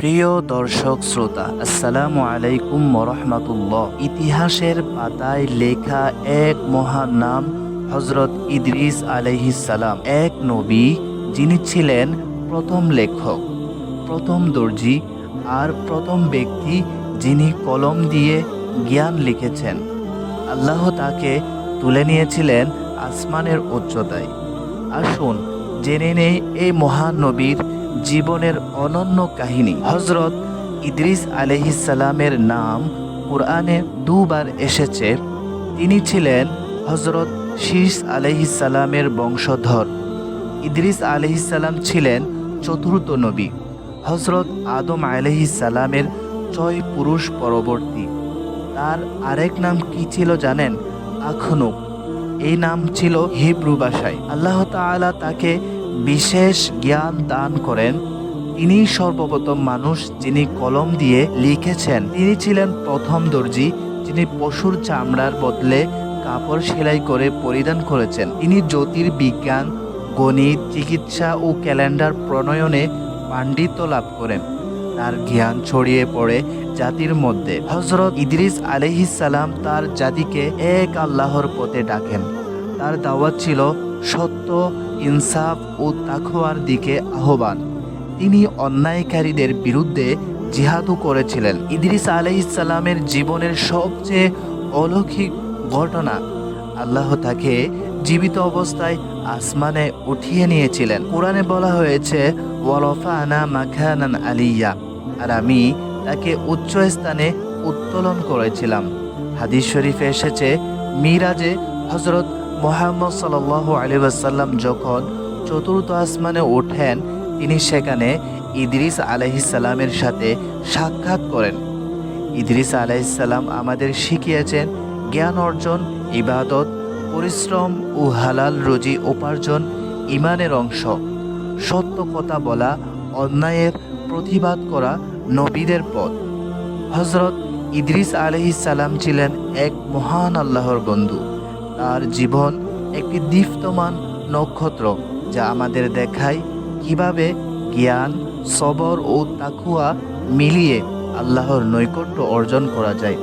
প্রিয় দর্শক শ্রোতা, আসসালামু আলাইকুম ওয়া ইতিহাসের পাতায় লেখা এক মহান নাম হযরত ইদ্রিস আলাইহিস সালাম, এক নবী যিনি ছিলেন প্রথম লেখক, প্রথম দর্জি আর প্রথম ব্যক্তি যিনি কলম দিয়ে জ্ঞান লিখেছেন। আল্লাহ তাকে তুলে নিয়েছিলেন আসমানের উচ্চতায়। আসুন জেনে নেই এই মহান নবীর জীবনের অনন্য কাহিনী। হযরত ইদ্রিস আলাইহিস সালামের নাম কুরআনে দুবার এসেছে। তিনি ছিলেন হযরত শীস আলাইহিস সালামের বংশধর। ইদ্রিস আলাইহিস সালাম ছিলেন চতুর্থ নবী। হযরত আদম আলাইহিস সালামের 6 পুরুষ পরবর্তী। তার আরেক নাম কি ছিল জানেন? আখনুক। এই নাম ছিল হিব্রু ভাষায়। আল্লাহ তাআলা তাকে বিশেষ জ্ঞান দান করেন। তিনি সর্বপ্রথম মানুষ যিনি কলম দিয়ে লিখেছেন। তিনি ছিলেন প্রথম দর্জি যিনি পশুর চামড়ার বদলে কাপড় সেলাই করে পরিধান করেছেন। তিনি জ্যোতির্বিজ্ঞান, গণিত, চিকিৎসা ও ক্যালেন্ডার প্রণয়নে পাণ্ডিত্য লাভ করেন। তার জ্ঞান ছড়িয়ে পড়ে জাতির মধ্যে। হযরত ইদ্রিস আলাইহিস সালাম তার জাতিকে এক আল্লাহর পথে ডাকেন। তার দাওয়াত ছিল সত্য, ইনসাফ ও তাকওয়ার দিকে আহ্বান। তিনি অন্যায়কারীদের বিরুদ্ধে জিহাদও করেছিলেন। ইদ্রিস আলাইহিস সালামের জীবনের সবচেয়ে অলৌকিক ঘটনা, আল্লাহ তাকে জীবিত অবস্থায় আসমানে উঠিয়ে নিয়েছিলেন। কোরআনে বলা হয়েছে, ওয়ারাফা'না মাকানান আলিয়্যা, আর আমি তাকে উচ্চ স্থানে উত্তোলন করেছিলাম। হাদিস শরীফে এসেছে, মিরাজে হযরত মুহাম্মদ সাল্লাল্লাহু আলাইহি ওয়াসাল্লাম যখন চতুর্থ আসমানে ওঠেন, তিনি সেখানে ইদ্রিস আলাইহিস সালামের সাথে সাক্ষাৎ করেন। ইদ্রিস আলাইহিস সালাম আমাদের শিখিয়েছেন জ্ঞান অর্জন, ইবাদত, পরিশ্রম ও হালাল রুজি উপার্জন ঈমানের অংশ। সত্য কথা বলা, অন্যায়ের প্রতিবাদ করা নবীদের পথ। হযরত ইদ্রিস আলাইহিস সালাম ছিলেন এক মহান আল্লাহর বন্ধু। তার জীবন একটি দীপ্তমান নক্ষত্র, যা আমাদের দেখায় কিভাবে জ্ঞান, সবর ও তাকওয়া মিলিয়ে আল্লাহর নৈকট্য অর্জন করা যায়।